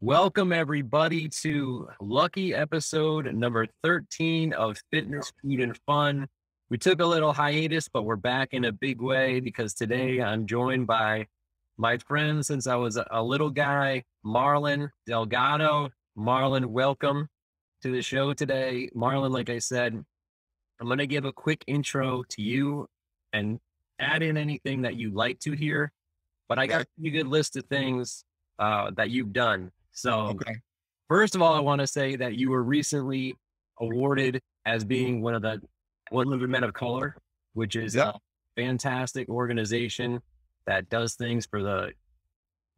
Welcome everybody to lucky episode number 13 of Fitness, Food, and Fun. We took a little hiatus, but we're back in a big way because today I'm joined by my friend since I was a little guy, Marlon Delgado. Marlon, welcome to the show today. Marlon, like I said, I'm going to give a quick intro to you and add in anything that you'd like to hear. But I got Okay. a pretty good list of things that you've done. So Okay. first of all, I want to say that you were recently awarded as being one of the 100 Men of Color, which is Yep. a fantastic organization that does things for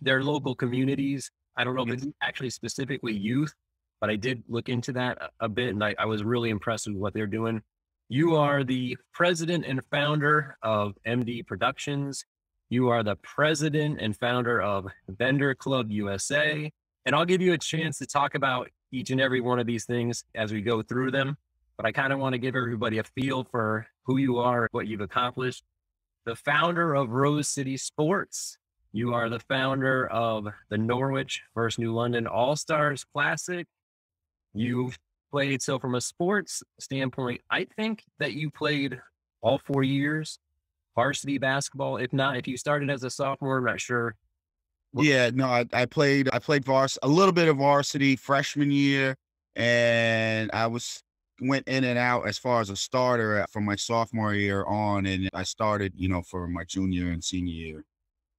their local communities. I don't know if it's Mhm. actually specifically youth, but I did look into that a bit, and I was really impressed with what they're doing. You are the president and founder of MD Productions. You are the president and founder of Vendor Club USA. And I'll give you a chance to talk about each and every one of these things as we go through them. But I kind of want to give everybody a feel for who you are, what you've accomplished. The founder of Rose City Sports. You are the founder of the Norwich versus New London All Stars Classic. You played, so from a sports standpoint, I think that you played all 4 years varsity basketball. If not, if you started as a sophomore, I'm not sure. Yeah, no, I played a little bit of varsity freshman year, and went in and out as far as a starter from my sophomore year on, and I started, for my junior and senior year.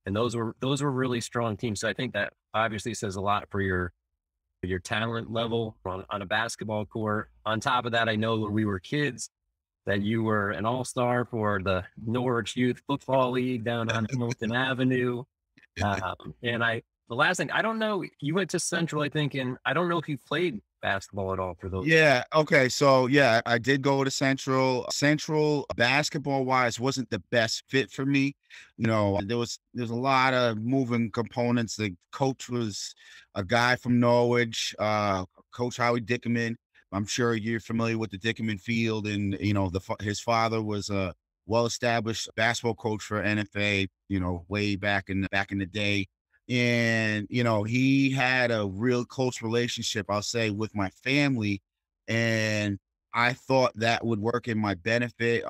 And those were really strong teams. So I think that obviously says a lot for your talent level on a basketball court. On top of that, I know when we were kids that you were an all-star for the Norwich Youth Football League down on Hamilton Avenue. And the last thing, I don't know, you went to Central, I think, and I don't know if you played basketball at all for those. Yeah, okay, so, yeah, I did go to Central. Central, basketball-wise, wasn't the best fit for me. There's a lot of moving components. The coach was a guy from Norwich, Coach Howie Dickerman. I'm sure you're familiar with the Dickerman field, and, his father was a well-established basketball coach for NFA, way back in the day. And, he had a real close relationship, I'll say, with my family. And I thought that would work in my benefit.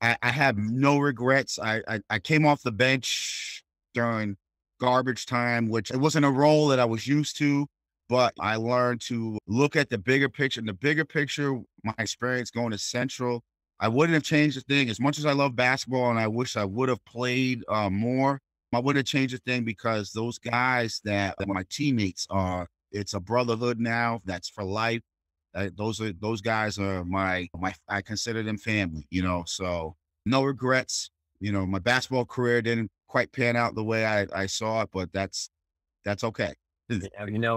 I have no regrets. I came off the bench during garbage time, which it wasn't a role that I was used to, but I learned to look at the bigger picture. In the bigger picture, my experience going to Central, I wouldn't have changed a thing. As much as I love basketball and I wish I would have played more, I wouldn't have changed a thing because those guys that my teammates are, it's a brotherhood now. That's for life. Those guys are I consider them family, so no regrets. My basketball career didn't quite pan out the way I saw it, but that's okay. Yeah,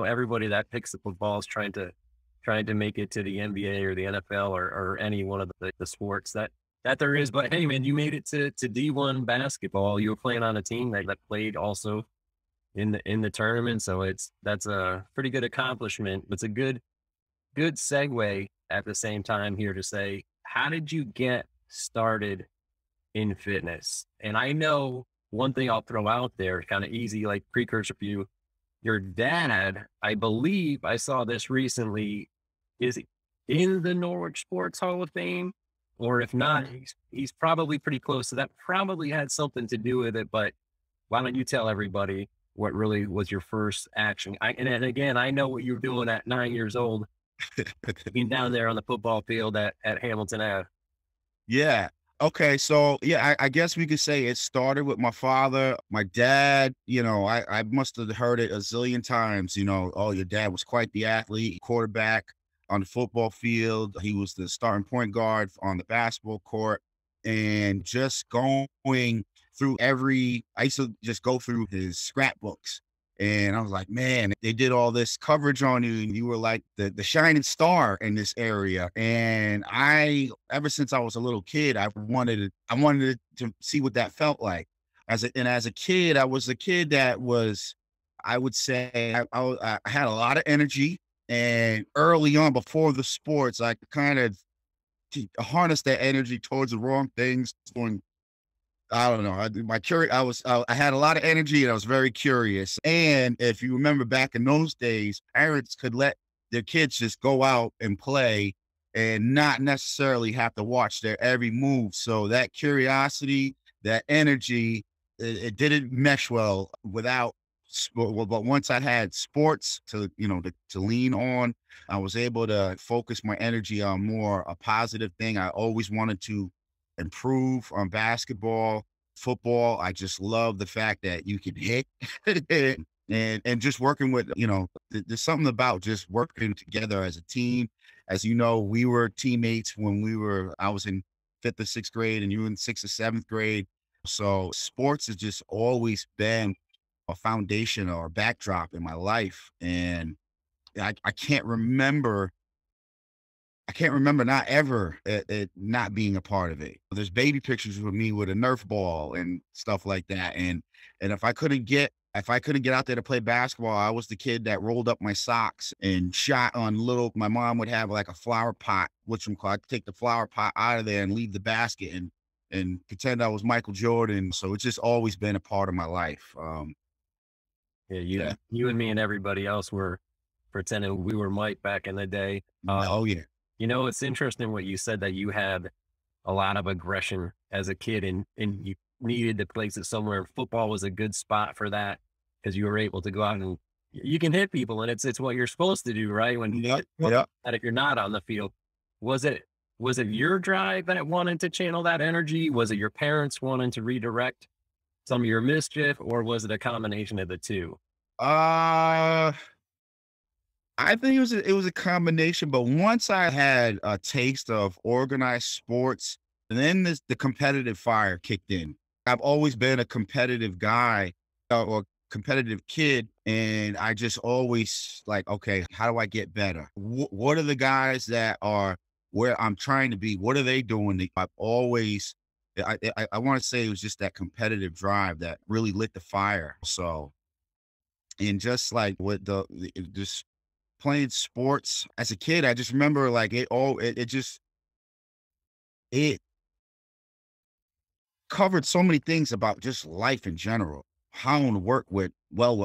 everybody that picks up the ball is trying to make it to the NBA or the NFL or any one of the sports that there is. But hey, man, you made it to D1 basketball. You were playing on a team that played also in the tournament. So that's a pretty good accomplishment. It's a good segue at the same time here to say, how did you get started in fitness? And I know one thing I'll throw out there, kind of easy, like precursor for you. Your dad, I believe I saw this recently, is in the Norwich Sports Hall of Fame, or if not, he's probably pretty close. So that probably had something to do with it. But why don't you tell everybody what really was your first action? And again, I know what you were doing at 9 years old, being down there on the football field at Hamilton Ave. Yeah. Okay. So yeah, I guess we could say it started with my father. My dad, I must have heard it a zillion times, oh, your dad was quite the athlete, quarterback on the football field. He was the starting point guard on the basketball court. And just going through I used to just go through his scrapbooks. And I was like, man, they did all this coverage on you, and you were like the shining star in this area. And ever since I was a little kid, I wanted to see what that felt like. As a kid, I was a kid that was, I would say, I had a lot of energy. And early on, before the sports, I kind of harnessed that energy towards the wrong things, doing I don't know. I had a lot of energy and I was very curious. And if you remember back in those days, parents could let their kids just go out and play and not necessarily have to watch their every move. So that curiosity, that energy, it didn't mesh well without sport. Well, but once I had sports to, to lean on, I was able to focus my energy on more a positive thing. I always wanted to improve on basketball, football. I just love the fact that you can hit and just working with, there's something about just working together as a team. As you know, we were teammates when I was in fifth or sixth grade and you were in sixth or seventh grade. So sports has just always been a foundation or a backdrop in my life. And I can't remember not ever it not being a part of it. There's baby pictures with me with a Nerf ball and stuff like that. And if I couldn't get out there to play basketball, I was the kid that rolled up my socks and shot on my mom would have like a flower pot, which I'd take the flower pot out of there and leave the basket and pretend I was Michael Jordan. So it's just always been a part of my life. Yeah, Yeah. you and me and everybody else were pretending we were Mike back in the day. Oh yeah. It's interesting what you said, that you had a lot of aggression as a kid, and you needed to place it somewhere. And football was a good spot for that because you were able to go out and you can hit people, and it's what you're supposed to do, right? When Yep. Yep. if you're not on the field, was it was it your drive that wanted to channel that energy? Was it your parents wanting to redirect some of your mischief, or was it a combination of the two? Uh I think it was a combination, but once I had a taste of organized sports, and then the competitive fire kicked in. I've always been a competitive guy, or competitive kid, and I just always like, okay, how do I get better? What are the guys that are where I'm trying to be? What are they doing? I've always, I want to say it was just that competitive drive that really lit the fire. So, and just like with just playing sports as a kid, I just remember like it covered so many things about just life in general, how to work with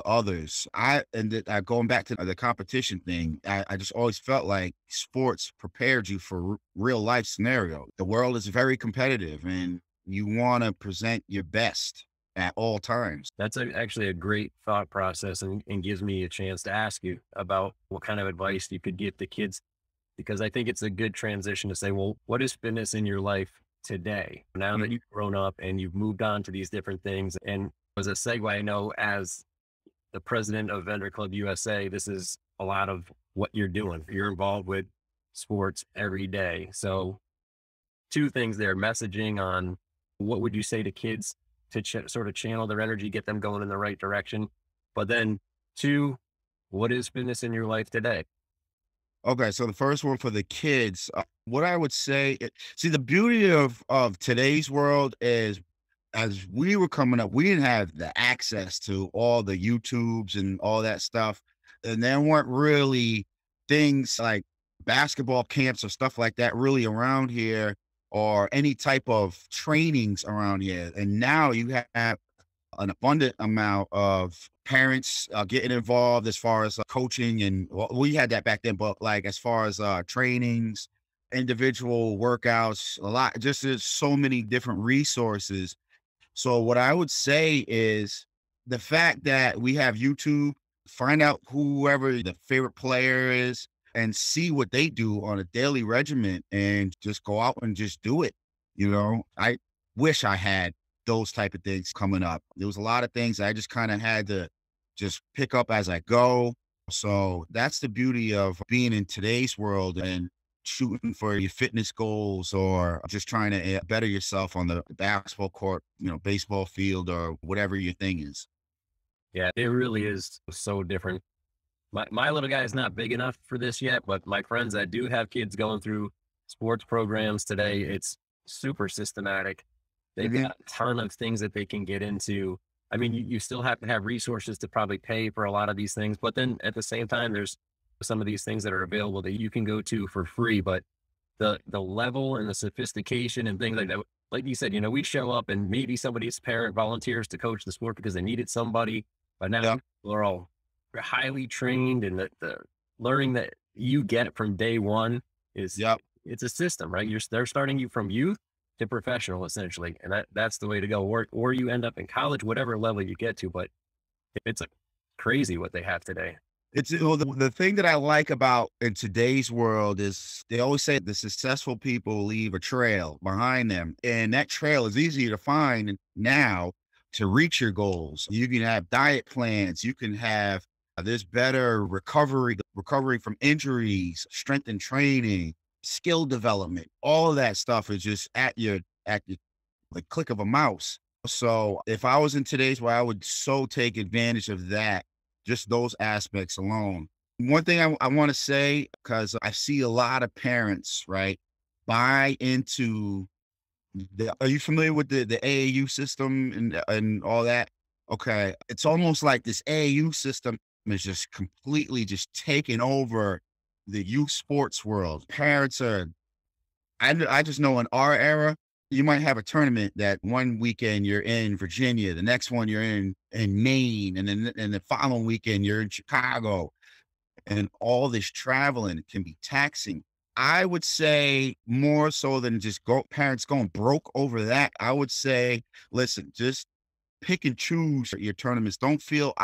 others. Going back to the competition thing, I just always felt like sports prepared you for real life scenario. The world is very competitive and you want to present your best at all times. That's actually a great thought process, and gives me a chance to ask you about what kind of advice you could give to kids, because I think it's a good transition to say, well, what is fitness in your life today? Now that you've grown up and you've moved on to these different things. And as a segue, I know as the president of Vendor Club USA, this is a lot of what you're doing. You're involved with sports every day. So two things there: messaging on what would you say to kids to sort of channel their energy, get them going in the right direction. But then two, what is fitness in your life today? Okay, so the first one for the kids, what I would say, see, the beauty of today's world is, as we were coming up, we didn't have the access to all the YouTubes and all that stuff, and there weren't really things like basketball camps or stuff like that really around here, or any type of trainings around here. And now you have an abundant amount of parents getting involved as far as coaching, and well, we had that back then, but like as far as trainings, individual workouts, a lot, just there's so many different resources. So what I would say is the fact that we have YouTube, find out whoever the favorite player is and see what they do on a daily regimen and just go out and just do it. I wish I had those type of things coming up. There was a lot of things I just kind of had to just pick up as I go. So that's the beauty of being in today's world and shooting for your fitness goals, or just trying to better yourself on the basketball court, baseball field, or whatever your thing is. Yeah, it really is so different. My little guy is not big enough for this yet, but my friends that do have kids going through sports programs today, it's super systematic. They've Mhm. got a ton of things that they can get into. I mean, you still have to have resources to probably pay for a lot of these things, but then at the same time, there's some of these things that are available that you can go to for free. But the level and the sophistication and things like that. like you said, we show up and maybe somebody's parent volunteers to coach the sport because they needed somebody, but now Yep. people are all highly trained, and the learning that you get from day one is Yep. it's a system, right? They're starting you from youth to professional essentially, and that's the way to go. Or you end up in college, whatever level you get to, but it's a crazy what they have today. It's well, the thing that I like about in today's world is they always say the successful people leave a trail behind them, and that trail is easier to find now to reach your goals. You can have diet plans. You can have there's better recovery from injuries, strength and training, skill development. All of that stuff is just at your the click of a mouse. So if I was in today's world, I would so take advantage of that, just those aspects alone. One thing I want to say, because I see a lot of parents, right, buy into are you familiar with the AAU system and all that? Okay. It's almost like this AAU system is just completely just taking over the youth sports world. Parents are I just know in our era, you might have a tournament that one weekend you're in Virginia, the next one you're in Maine, and the following weekend you're in Chicago, and all this traveling can be taxing. I would say more so than just parents going broke over that. I would say, listen, just pick and choose your tournaments. Don't feel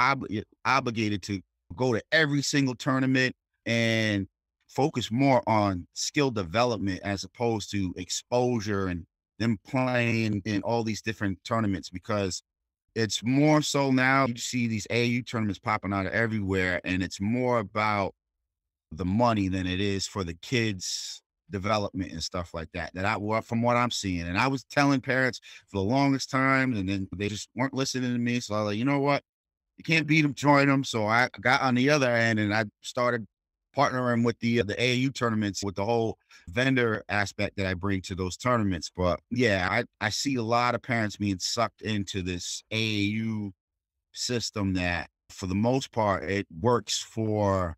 obligated to go to every single tournament, and focus more on skill development as opposed to exposure and them playing in all these different tournaments, because it's more so now you see these AU tournaments popping out everywhere, and it's more about the money than it is for the kids development and stuff like that. From what I'm seeing, and I was telling parents for the longest time, and then they just weren't listening to me. So I was like, you know what? You can't beat them, join them. So I got on the other end, and I started partnering with the AAU tournaments with the whole vendor aspect that I bring to those tournaments. But yeah, I see a lot of parents being sucked into this AAU system that for the most part it works for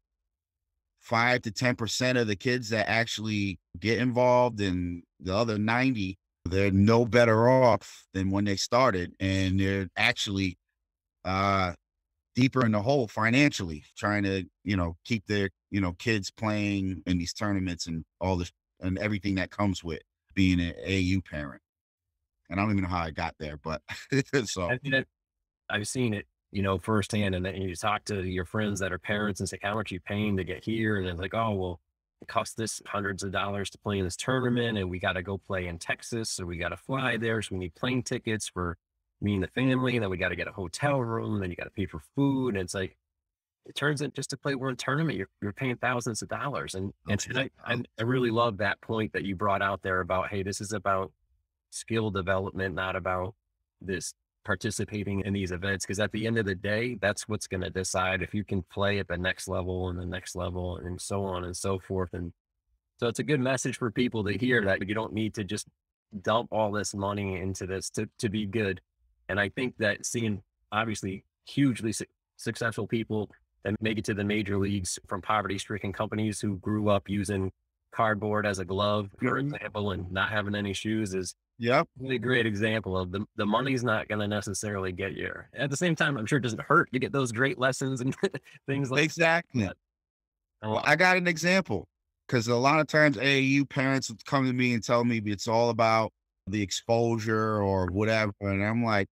5 to 10% of the kids that actually get involved, and the other 90, they're no better off than when they started, and they're actually uh deeper in the hole financially, trying to, keep their, kids playing in these tournaments and all this and everything that comes with being an AU parent. And I don't even know how I got there, but so I think that I've seen it, firsthand, and then you talk to your friends that are parents and say, "How much are you paying to get here?" And it's like, "Oh, well, it costs this hundreds of dollars to play in this tournament, and we got to go play in Texas, so we got to fly there, so we need plane tickets for me and the family, and then we got to get a hotel room, and then you got to pay for food." And it's like it turns in just to play one tournament, you're paying thousands of dollars, and okay. I really love that point that you brought out there about, hey, this is about skill development, not about this participating in these events. Because at the end of the day, that's what's going to decide if you can play at the next level and the next level and so on and so forth. And so it's a good message for people to hear that you don't need to just dump all this money into this to be good. And I think that seeing obviously hugely successful people that make it to the major leagues from poverty stricken companies who grew up using cardboard as a glove, for Mhm. example, and not having any shoes is Yep. really a great example of the money's not going to necessarily get you. At the same time, I'm sure it doesn't hurt to get those great lessons and things like Exactly. that. A Well, lot. I got an example, because a lot of times AAU parents would come to me and tell me it's all about the exposure or whatever. And I'm like,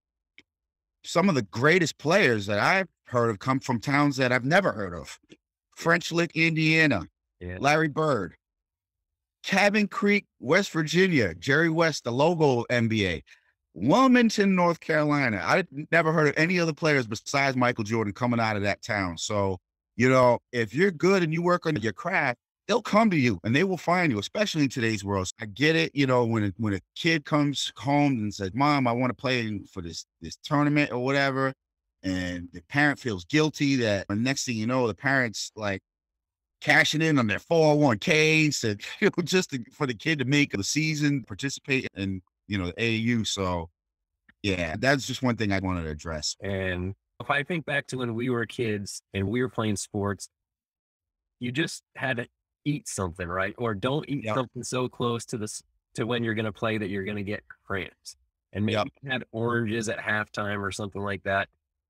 some of the greatest players that I've heard of come from towns that I've never heard of. French Lick, Indiana, Yeah. Larry Bird. Cabin Creek, West Virginia, Jerry West, the logo NBA. Wilmington, North Carolina. I never heard of any other players besides Michael Jordan coming out of that town. So, if you're good and you work on your craft, they'll come to you and they will find you, especially in today's world. I get it. When a kid comes home and says, "Mom, I want to play for this tournament or whatever," and the parent feels guilty, that the next thing you know, the parents like cashing in on their 401ks and for the kid to make the season, participate in the AAU. So yeah, that's just one thing I wanted to address. And if I think back to when we were kids and we were playing sports, you just had to eat something, right? Or don't eat Yep. something so close to to when you're going to play that you're going to get cramps. And Yep. maybe you had oranges at halftime or something like that.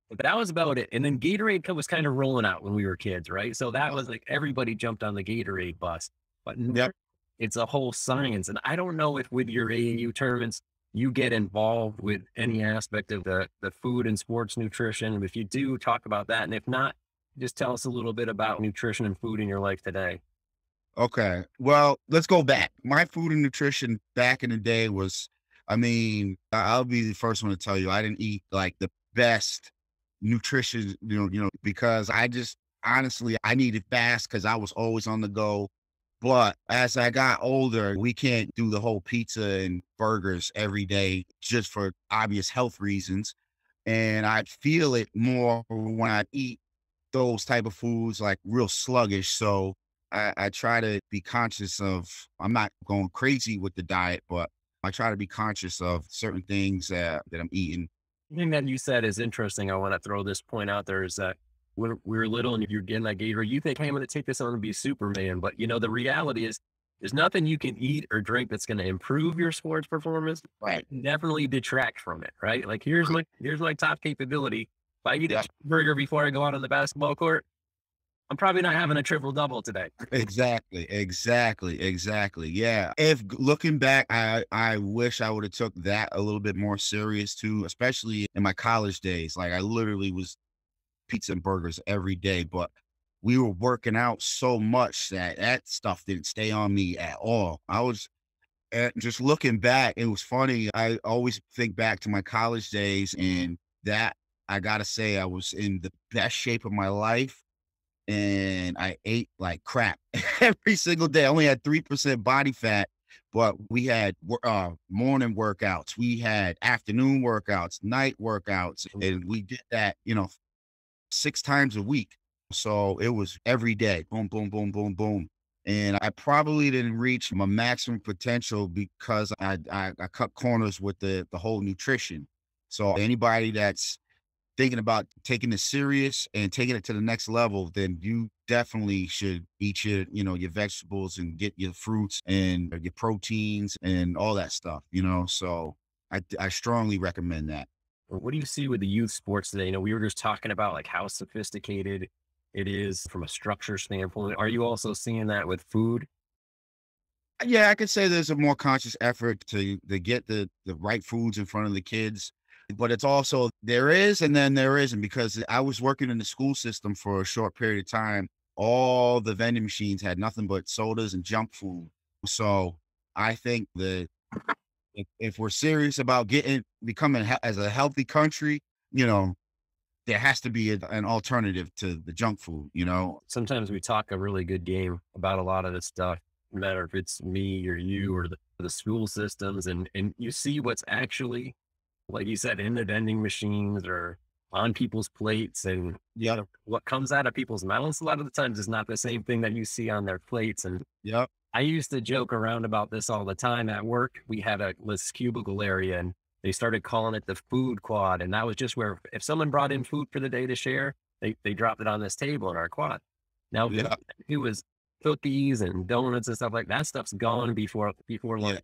But that was about it. And then Gatorade was kind of rolling out when we were kids, right? So that was like everybody jumped on the Gatorade bus. But now Yep. it's a whole science. And I don't know if with your AAU tournaments, you get involved with any aspect of the food and sports nutrition. If you do, talk about that. And if not, just tell us a little bit about nutrition and food in your life today. Okay. Well, let's go back. My food and nutrition back in the day was, I mean, I'll be the first one to tell you, I didn't eat like the best nutrition, because I just honestly, I needed fast because I was always on the go. But as I got older, we can't do the whole pizza and burgers every day just for obvious health reasons. And I feel it more when I eat those type of foods, like real sluggish. So I try to be conscious of, I'm not going crazy with the diet, but I try to be conscious of certain things that I'm eating. The thing that you said is interesting. I want to throw this point out there is that when we were little and you're getting that Gatorade, you think, hey, I'm going to take this on and be Superman. But the reality is there's nothing you can eat or drink that's going to improve your sports performance. Right. Definitely detract from it, right? Like here's my top capability. If I eat Yeah. a burger before I go out on the basketball court, I'm probably not having a triple double today. Exactly. Yeah. If looking back, I wish I would have took that a little bit more serious too, especially in my college days. Like I literally was pizza and burgers every day, but we were working out so much that that stuff didn't stay on me at all. I was just looking back, it was funny. I always think back to my college days, and that I gotta say, I was in the best shape of my life, and I ate like crap every single day. I only had 3% body fat, but we had morning workouts, we had afternoon workouts, night workouts, and we did that, 6 times a week. So it was every day, boom, boom, boom, boom, boom. And I probably didn't reach my maximum potential because I cut corners with the whole nutrition. So anybody that's thinking about taking this serious and taking it to the next level, then you definitely should eat your vegetables and get your fruits and your proteins and all that stuff, So I strongly recommend that. What do you see with the youth sports today? We were just talking about like how sophisticated it is from a structure standpoint. Are you also seeing that with food? Yeah, I could say there's a more conscious effort to get the right foods in front of the kids, but it's also there is and then there isn't, because I was working in the school system for a short period of time. All the vending machines had nothing but sodas and junk food. So I think that if we're serious about becoming as a healthy country, there has to be an alternative to the junk food. Sometimes we talk a really good game about a lot of this stuff, no matter if it's me or you or the school systems, and you see what's actually, like you said, in the vending machines or on people's plates, and Yeah. what comes out of people's mouths a lot of the times is not the same thing that you see on their plates. And Yep. I used to joke around about this all the time at work. We had this cubicle area, and they started calling it the food quad. And that was just where if someone brought in food for the day to share, they dropped it on this table in our quad. Now, Yeah. it was cookies and donuts and stuff like that. Stuff's gone before Yeah. lunch.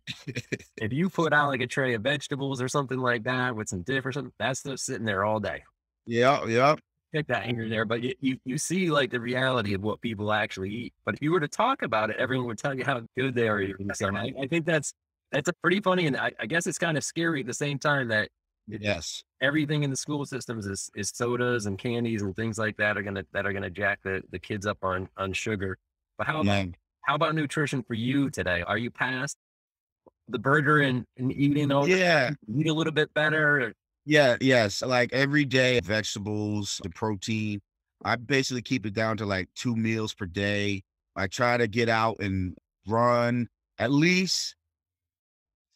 If you put out like a tray of vegetables or something like that with some dip or something, that stuff's sitting there all day. Yeah. Yeah. Pick that anger there, but you see like the reality of what people actually eat. But if you were to talk about it, everyone would tell you how good they are eating. So I think that's a pretty funny, and I guess it's kind of scary at the same time that Yes. everything in the school systems is sodas and candies and things like that are gonna jack the kids up on sugar. But Yeah. how about nutrition for you today? Are you past the burger and eating all Yeah. eat a little bit better? Yeah, yes, like every day, vegetables, the protein. I basically keep it down to like 2 meals per day. I try to get out and run at least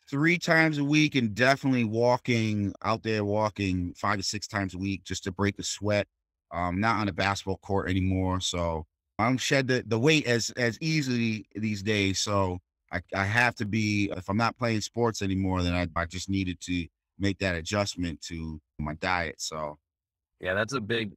3 times a week, and definitely walking 5 to 6 times a week just to break the sweat. Not on a basketball court anymore, so I don't shed the weight as easily these days. So I have to be, if I'm not playing sports anymore, then I just needed to make that adjustment to my diet. So Yeah, that's a big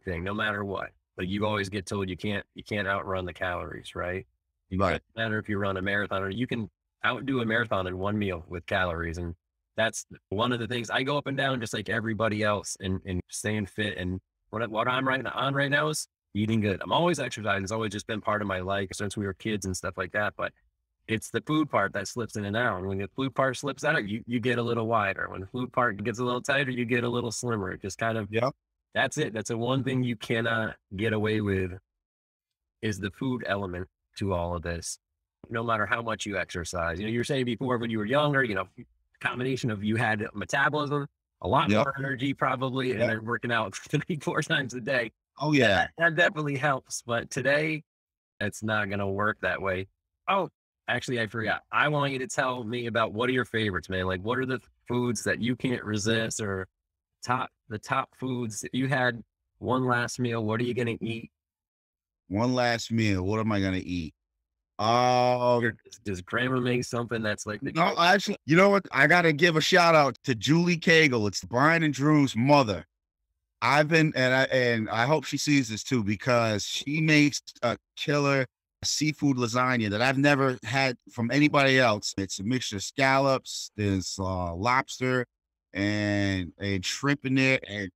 thing, no matter what. But you always get told you can't outrun the calories, right? It right. doesn't matter if you run a marathon or you can outdo a marathon in one meal with calories. And that's one of the things I go up and down just like everybody else and staying fit. And what I'm on right now is eating good. I'm always exercising. It's always just been part of my life since we were kids and stuff like that. But it's the food part that slips in and out. And when the food part slips out, you get a little wider. When the food part gets a little tighter, you get a little slimmer. It just kind of, Yep. that's it. That's the one thing you cannot get away with is the food element to all of this. No matter how much you exercise, you were saying before when you were younger, combination of you had metabolism, a lot Yep. more energy probably, and Yep. then working out 3, 4 times a day. Oh yeah. That definitely helps. But today, it's not going to work that way. Oh, actually, I forgot. I want you to tell me about what are your favorites, man? Like, what are the foods that you can't resist, or the top foods? If you had one last meal, what are you going to eat? One last meal. What am I gonna eat? Oh, Or does grandma make something that's like the no, actually, you know what? I gotta give a shout out to Julie Cagle. It's Brian and Drew's mother. I've been and I hope she sees this too because she makes a killer seafood lasagna that I've never had from anybody else. It's a mixture of scallops, there's lobster and shrimp in there, and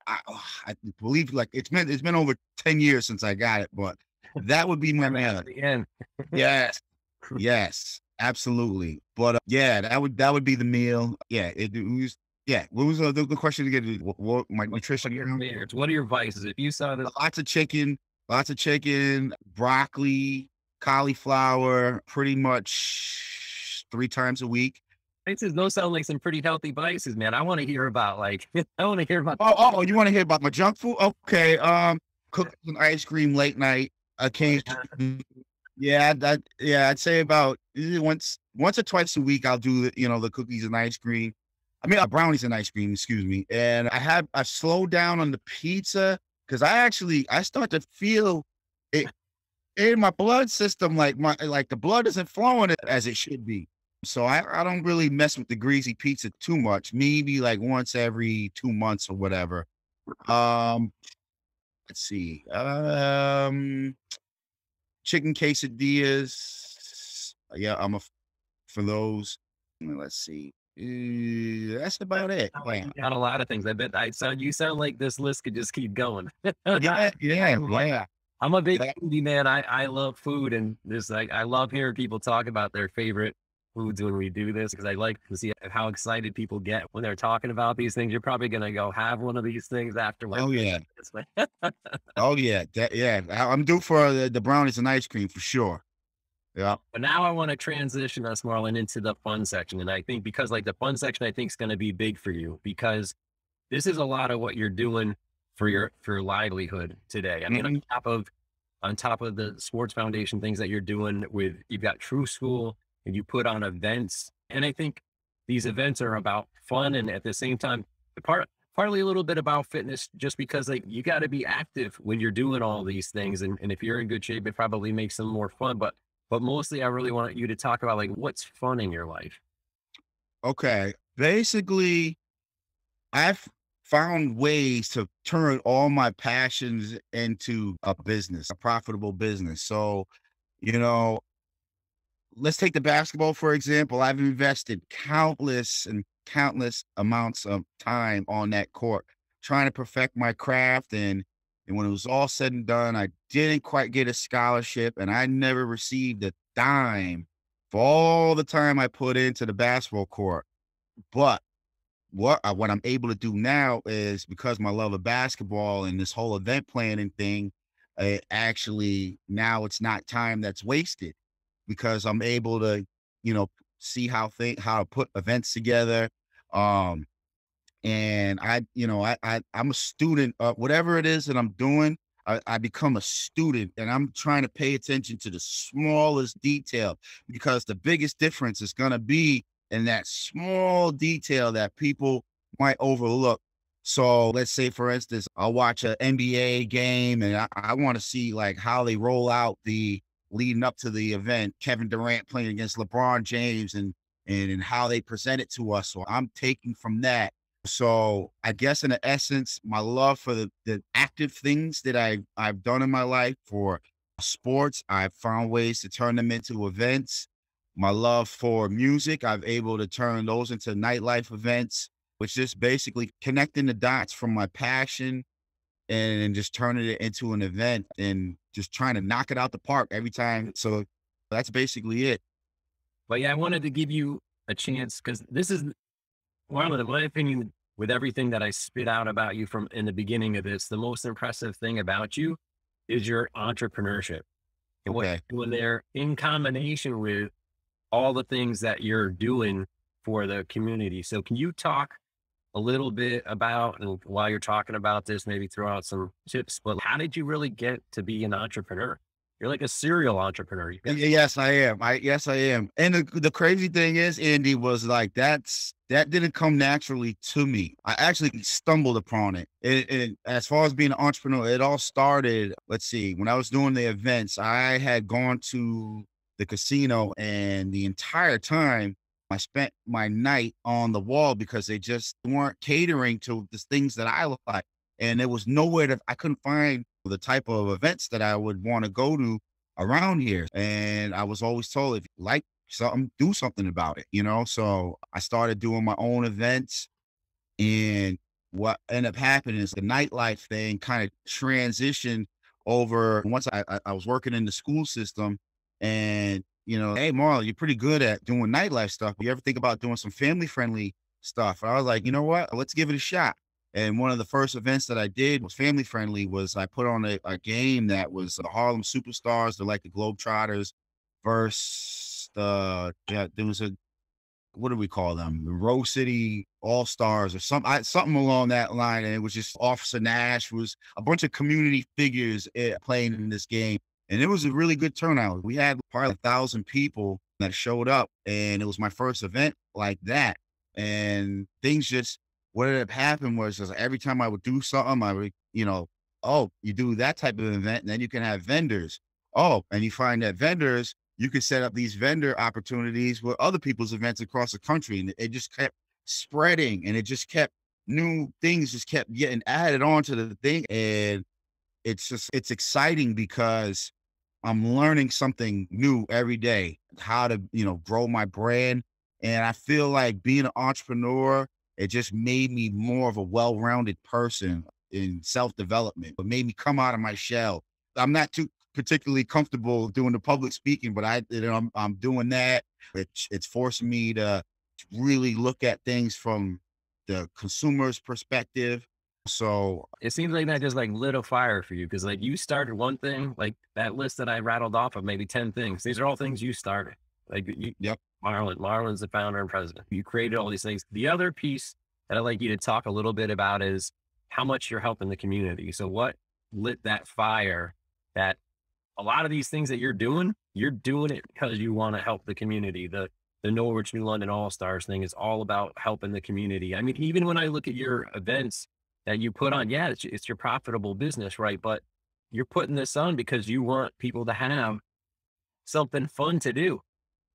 I believe like it's been over 10 years since I got it, but that would be my man. at the end? Yes, yes, absolutely. But yeah, that would be the meal. Yeah, it was. Yeah, what was the question again? What my What are your nutrition? favorites? What are your vices? If you saw this, Lots of chicken, broccoli, cauliflower, pretty much 3 times a week. vices, those sound like some pretty healthy vices, man. I want to hear about like I want to hear about. You want to hear about my junk food? Okay, cookies and ice cream late night, occasionally. Yeah, I'd say about once or twice a week. I'll do the cookies and ice cream. I mean, brownies and ice cream, excuse me. And I slowed down on the pizza because I start to feel it in my blood system, like the blood isn't flowing as it should be. So I don't really mess with the greasy pizza too much. Maybe like once every 2 months or whatever. Um, let's see. Chicken quesadillas. Yeah, for those. Let's see. That's about it. Yeah. Got a lot of things. I bet you sound like this list could just keep going. Yeah, yeah, yeah. I'm a big Yeah. foodie man. I love food, and this like I love hearing people talk about their favorite foods when we do this because I like to see how excited people get when they're talking about these things. You're probably gonna go have one of these things after. Oh yeah. Oh yeah. Yeah. I'm due for the brownies and ice cream for sure. Yeah. But now I want to transition us, Marlon, into the fun section. And I think because like the fun section, I think is going to be big for you because this is a lot of what you're doing for your livelihood today. I mean, Mhm. on top of the sports foundation things that you're doing with, you've got True School and you put on events. And I think these events are about fun and at the same time, partly a little bit about fitness, just because like you got to be active when you're doing all these things. And if you're in good shape, it probably makes them more fun. But mostly I really want you to talk about like what's fun in your life. Okay. Basically, I've found ways to turn all my passions into a business, a profitable business. So, you know, let's take the basketball, for example. I've invested countless and countless amounts of time on that court, trying to perfect my craft. And when it was all said and done, I didn't quite get a scholarship and I never received a dime for all the time I put into the basketball court. But what I'm able to do now is because my love of basketball and this whole event planning thing, actually now it's not time that's wasted because I'm able to, you know, see how to put events together. Um, and I'm a student of whatever it is that I'm doing. I become a student and I'm trying to pay attention to the smallest detail because the biggest difference is going to be in that small detail that people might overlook. So let's say, for instance, I'll watch an NBA game and I want to see like how they roll out the leading up to the event, Kevin Durant playing against LeBron James and how they present it to us. So I'm taking from that. So I guess in essence, my love for the active things that I've done in my life for sports, I've found ways to turn them into events. my love for music, I've able to turn those into nightlife events, which just basically connecting the dots from my passion and just turning it into an event and just trying to knock it out the park every time. So that's basically it. But yeah, I wanted to give you a chance because this is, Marlon, in my opinion, with everything that I spit out about you from in the beginning of this, the most impressive thing about you is your entrepreneurship and what Okay. you're doing there in combination with all the things that you're doing for the community. So can you talk a little bit about, and while you're talking about this, maybe throw out some tips, but how did you really get to be an entrepreneur? You're like a serial entrepreneur. You got, Yes, I am. Yes, I am. And the crazy thing is, Andy, was like that didn't come naturally to me. I actually stumbled upon it. And as far as being an entrepreneur, it all started. Let's see, when I was doing the events, I had gone to the casino, and the entire time I spent my night on the wall because they just weren't catering to the things that I like. And there was nowhere that I couldn't find the type of events that I would want to go to around here. And I was always told, if you like something, do something about it, you know? So I started doing my own events. And what ended up happening is the nightlife thing kind of transitioned over once I was working in the school system. And, hey, Marlon, you're pretty good at doing nightlife stuff. You ever think about doing some family friendly stuff? And I was like, you know what? Let's give it a shot. And one of the first events that I did was family friendly. Was I put on a game that was the Harlem Superstars, they're like the Globetrotters, versus yeah, there was a, what do we call them? The Rose City All Stars or something along that line. And it was just Officer Nash, was a bunch of community figures playing in this game. And it was a really good turnout. We had probably 1,000 people that showed up, and it was my first event like that. And things just, what ended up happening was just every time I would do something, I would, oh, you do that type of event, and then you can have vendors. Oh, and you find that vendors, you can set up these vendor opportunities with other people's events across the country. And it just kept spreading, and it just kept, new things just kept getting added on to the thing. And it's exciting because I'm learning something new every day, how to, grow my brand. And I feel like being an entrepreneur, it just made me more of a well-rounded person in self-development, but made me come out of my shell. I'm not too particularly comfortable doing the public speaking, but I'm doing that. It's forcing me to really look at things from the consumer's perspective. So it seems like that just like lit a fire for you because like you started one thing, like that list that I rattled off of maybe 10 things. These are all things you started. Like you, yep. Marlon's the founder and president. You created all these things. The other piece that I'd like you to talk a little bit about is how much you're helping the community. So what lit that fire that a lot of these things that you're doing it because you want to help the community. The Norwich New London All Stars thing is all about helping the community. I mean, even when I look at your events that you put on, yeah, it's your profitable business, right? But you're putting this on because you want people to have something fun to do.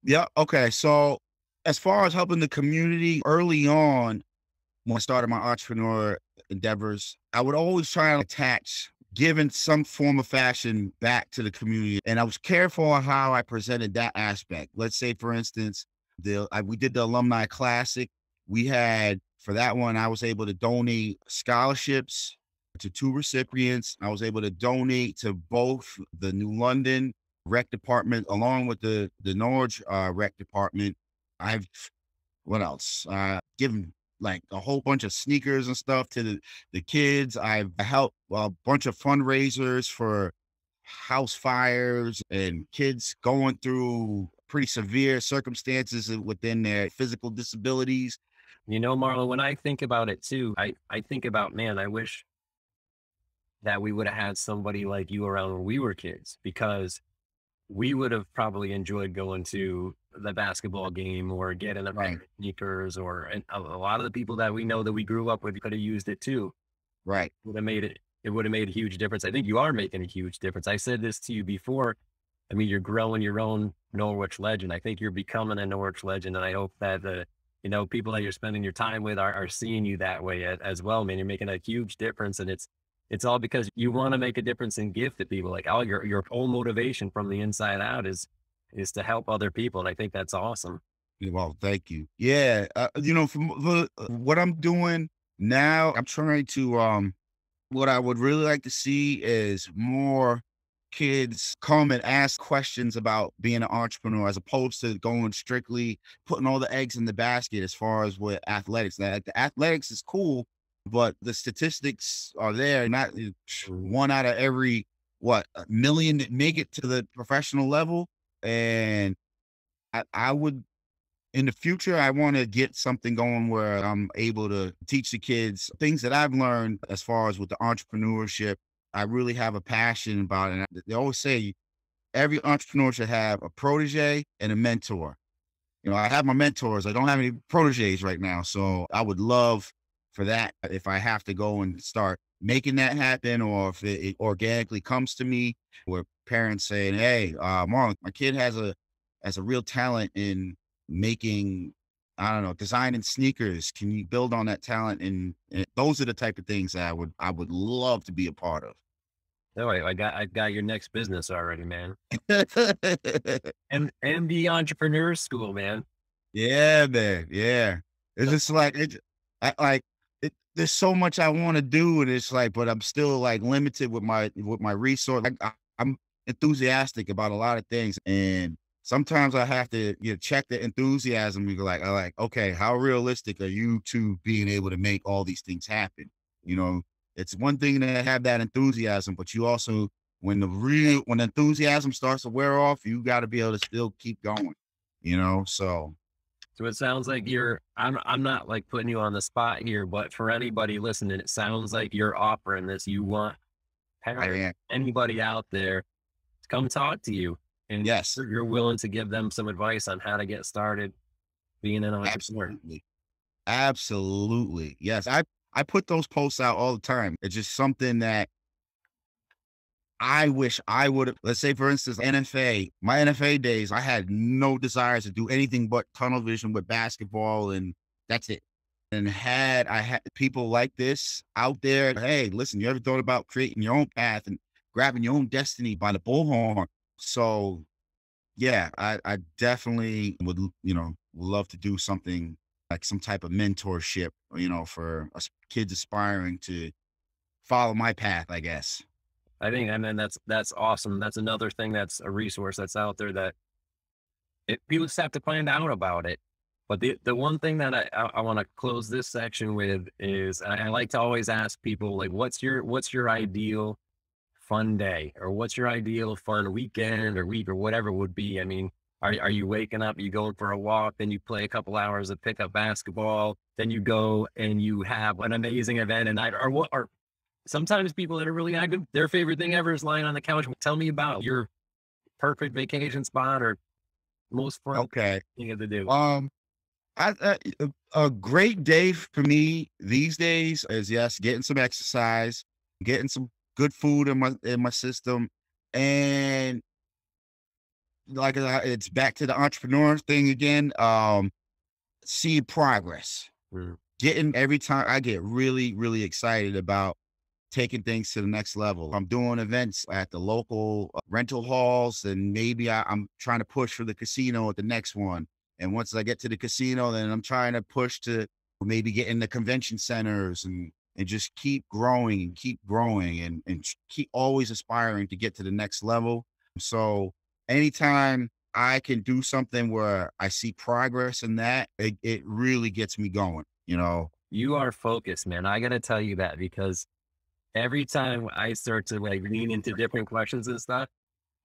Yeah. Okay. So as far as helping the community, early on, when I started my entrepreneur endeavors, I would always try and attach giving some form of fashion back to the community. And I was careful on how I presented that aspect. Let's say, for instance, we did the Alumni Classic. We had, for that one, I was able to donate scholarships to 2 recipients. I was able to donate to both the New London Rec Department along with the Norwich Rec Department. What else? Given like a whole bunch of sneakers and stuff to the kids. I've helped a bunch of fundraisers for house fires and kids going through pretty severe circumstances within their physical disabilities. Marlon, when I think about it too, I think about, man, I wish that we would have had somebody like you around when we were kids because we would have probably enjoyed going to the basketball game or getting a pair of sneakers, and a lot of the people that we know that we grew up with could have used it too. Right. It would have made a huge difference. I think you are making a huge difference. I said this to you before. I mean, you're growing your own Norwich legend. I think you're becoming a Norwich legend. And I hope that people that you're spending your time with are seeing you that way as well, man. You're making a huge difference. And it's all because you want to make a difference and give to people. Like, your whole motivation from the inside out is is to help other people. And I think that's awesome. Well, thank you. Yeah, from what I'm doing now, I'm trying to what I would really like to see is more kids come and ask questions about being an entrepreneur as opposed to going strictly putting all the eggs in the basket as far as with athletics. Now, the athletics is cool, but the statistics are there. Not Mm. one out of every what a million that make it to the professional level. And I would in the future, I want to get something going where I'm able to teach the kids things that I've learned as far as with the entrepreneurship. I really have a passion about it. And they always say every entrepreneur should have a protege and a mentor. I have my mentors. I don't have any proteges right now. So I would love for that if I have to go and start making that happen or if it organically comes to me where parents saying, hey, Marlon, my kid has a real talent in making, I don't know, designing sneakers. Can you build on that talent? And those are the type of things that I would love to be a part of. No, I got your next business already, man. And the entrepreneur school, man. Yeah, man. Yeah. It's So just like there's so much I want to do, and it's like, but I'm still like limited with my resource. Like I'm enthusiastic about a lot of things, and sometimes I have to check the enthusiasm and go like, okay, how realistic are you to being able to make all these things happen? You know, it's one thing to have that enthusiasm, but you also when enthusiasm starts to wear off, you got to be able to still keep going. So So it sounds like I'm not like putting you on the spot here, but for anybody listening, it sounds like you're offering this. You want I parents, am. anybody out there to come talk to you and Yes, you're willing to give them some advice on how to get started being an entrepreneur. absolutely. Absolutely. Yes. I put those posts out all the time. It's just something that I wish I would have. Let's say, for instance, my NFA days, I had no desires to do anything but tunnel vision with basketball, and that's it. And had I had people like this out there, hey, listen, you ever thought about creating your own path and grabbing your own destiny by the bullhorn? So yeah, I definitely would love to do something like some type of mentorship, for us kids aspiring to follow my path, I guess. I think, and then that's awesome. That's another thing that's a resource that's out there that people just have to find out about it. But the one thing that I want to close this section with is I like to always ask people like, what's your ideal fun day or what's your ideal fun weekend or week or whatever it would be? I mean, are you waking up, you going for a walk, then you play a couple hours of pickup basketball, then you go and you have an amazing event at night or what? Or sometimes people that are really active, their favorite thing ever is lying on the couch. Tell me about your perfect vacation spot or most fun Okay. thing to do. Um, a great day for me these days is yes, getting some exercise, getting some good food in my system, and like it's back to the entrepreneur thing again. See progress. Mm. Getting every time I get really, really excited about taking things to the next level. I'm doing events at the local rental halls, and maybe I'm trying to push for the casino at the next one. And once I get to the casino, then I'm trying to push to maybe get in the convention centers and just keep growing and keep always aspiring to get to the next level. So anytime I can do something where I see progress in that, it really gets me going. You are focused, man. I got to tell you that because every time I start to like lean into different questions and stuff,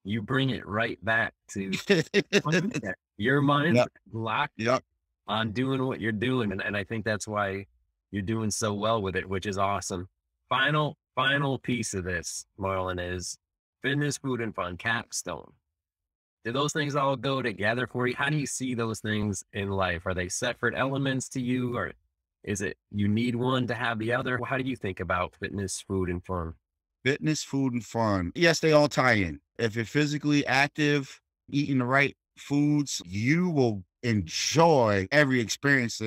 you bring it right back to your mind's Yep. locked Yep. on doing what you're doing. And I think that's why you're doing so well with it, which is awesome. Final piece of this, Marlon, is fitness, food, and fun, capstone. Do those things all go together for you? How do you see those things in life? Are they separate elements to you, or is it you need one to have the other? How do you think about fitness, food, and fun? Fitness, food, and fun. Yes, they all tie in. If you're physically active, eating the right foods, you will enjoy every experience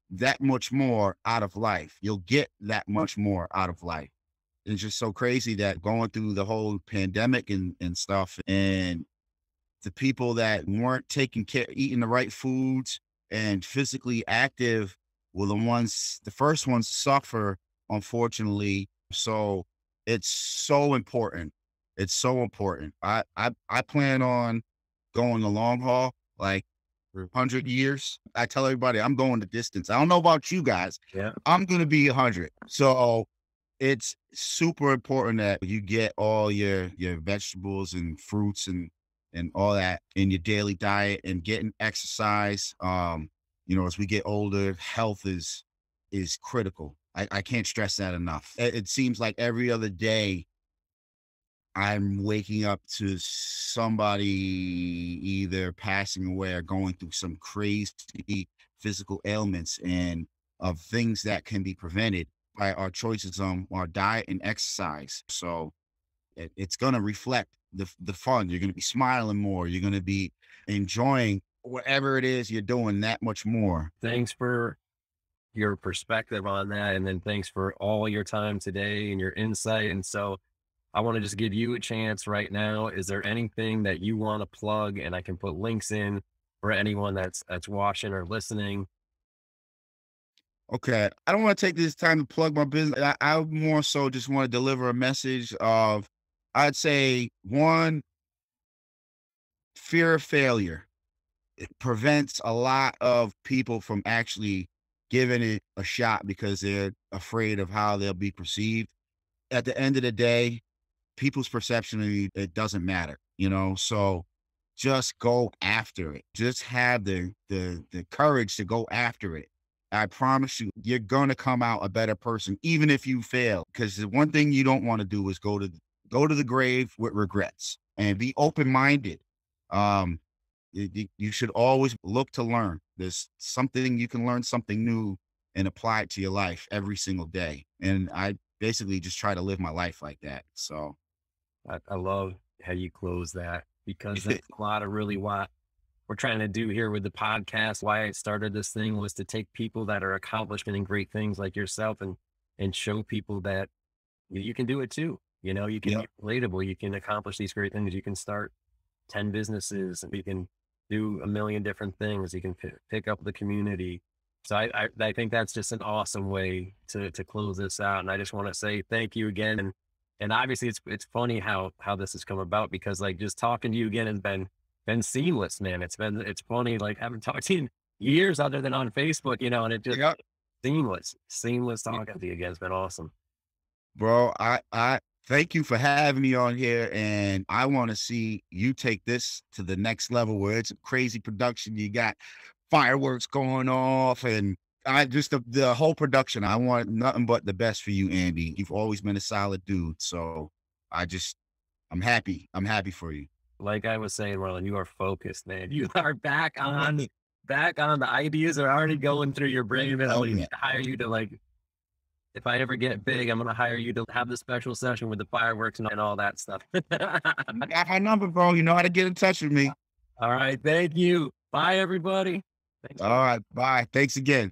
that much more out of life. You'll get that much more out of life. It's just so crazy that going through the whole pandemic and stuff, and the people that weren't taking care, eating the right foods and physically active were the first ones to suffer, unfortunately. So it's so important. It's so important. I plan on going the long haul, like 100 years. I tell everybody I'm going the distance. I don't know about you guys. Yeah. I'm going to be 100. So it's super important that you get all your vegetables and fruits and all that in your daily diet and getting exercise. As we get older, health is critical. I can't stress that enough. It seems like every other day I'm waking up to somebody either passing away or going through some crazy physical ailments, and of things that can be prevented by our choices on our diet and exercise. So it's going to reflect the fun. You're going to be smiling more. You're going to be enjoying whatever it is you're doing that much more. Thanks for your perspective on that. And then thanks for all your time today and your insight. And so I want to just give you a chance right now. Is there anything that you want to plug? And I can put links in for anyone that's watching or listening. Okay. I don't want to take this time to plug my business. I more so just want to deliver a message of, I'd say, one, fear of failure. It prevents a lot of people from actually giving it a shot because they're afraid of how they'll be perceived. At the end of the day, people's perception of you, it doesn't matter, so just go after it. Just have the courage to go after it. I promise you, you're going to come out a better person, even if you fail. Because the one thing you don't want to do is go to the grave with regrets, and be open-minded. You should always look to learn. There's something you can learn, something new, and apply it to your life every single day. And I basically just try to live my life like that. So I love how you close that, because that's a lot of really what we're trying to do here with the podcast. Why I started this thing was to take people that are accomplishing and great things like yourself and show people that you can do it too. You can Yep. be relatable. You can accomplish these great things. You can start 10 businesses, and you can do a million different things. You can pick up the community. So I think that's just an awesome way to close this out. And I just want to say thank you again. And obviously it's funny how this has come about, because like just talking to you again has been seamless, man. It's funny, like, haven't talked to you in years other than on Facebook, and it just Yep. seamless talking to you again. It's been awesome. Bro, I thank you for having me on here, and I want to see you take this to the next level where it's a crazy production. You got fireworks going off, and I just the whole production. I want nothing but the best for you, Andy. You've always been a solid dude. So I'm happy. I'm happy for you. Like I was saying, Marlon, you are focused, man. You are back on. The ideas are already going through your brain, man. I'm Oh gonna yeah. hire you to, like, if I ever get big, I'm gonna hire you to have the special session with the fireworks and all that stuff. I got my number, bro. You know how to get in touch with me. All right. Thank you. Bye, everybody. Thanks All for right. Bye. Thanks again.